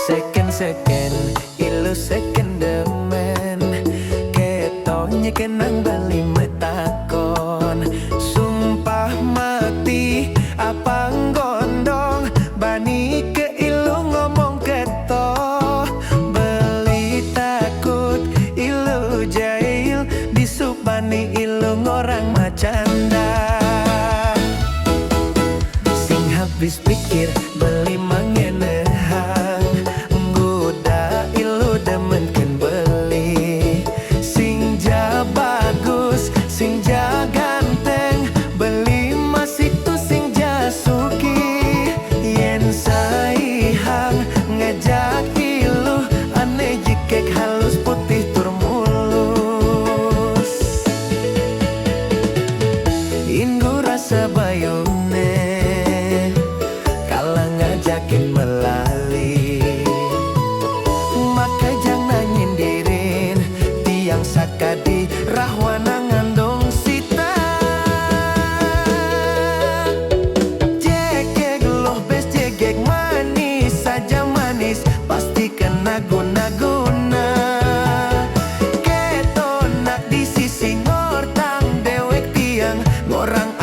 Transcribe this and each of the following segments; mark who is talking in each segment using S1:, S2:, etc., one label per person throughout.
S1: Seken ilu seken demen ketonya kenang bali metakon sumpah mati apa gondong bani ke ilu ngomong keto beli takut ilu jahil bisuk bani ilu ngorang macanda sing habis pikir beli mangene sebayone kalau ngajakin melali maka jangan nyindirin tiang sakadi rahwana ngandung sita jegeg loh bes jegeg manis saja manis pasti kena guna-guna keto nak di sisi ngortang dewek tiang ngorang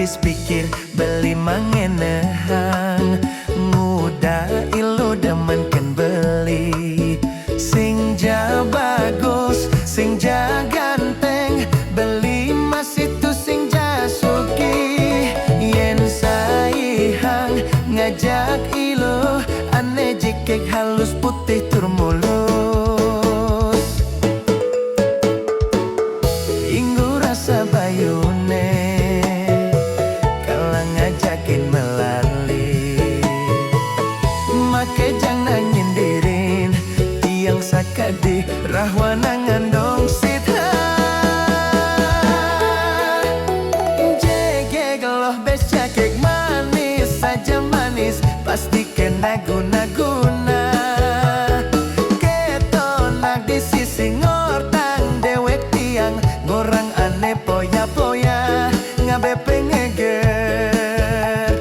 S1: habis pikir beli mangenehang muda ilu demen kan beli sing ja bagus sing ja ganteng beli mas itu sing ja suki yen saihang ngajak ilu ane jikek halus putih tur mulus inggu rasa bayune sakadi rahwana ngandung sita jegeg loh bes jageg manis saja manis pasti kena guna-guna ketonak di sisi ngortang dewek tiang ngorang aneh poya-poya ngabe pengeger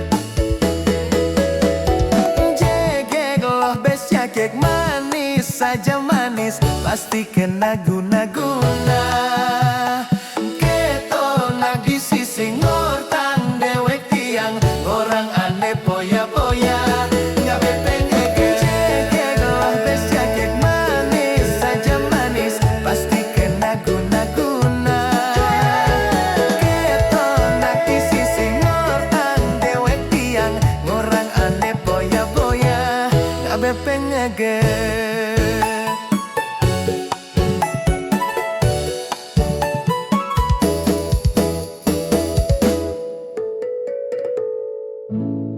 S1: jegeg loh bes jageg manis saja manis pasti kena guna-guna ketonak di sisi ngortang dewek tiang orang aneh poya-poya ngabe pengeger jegeg loh bes jageg manis saja manis pasti kena guna-guna ketonak di sisi ngortang dewek tiang orang aneh poya-poya ngabe pengeger.
S2: Thank you.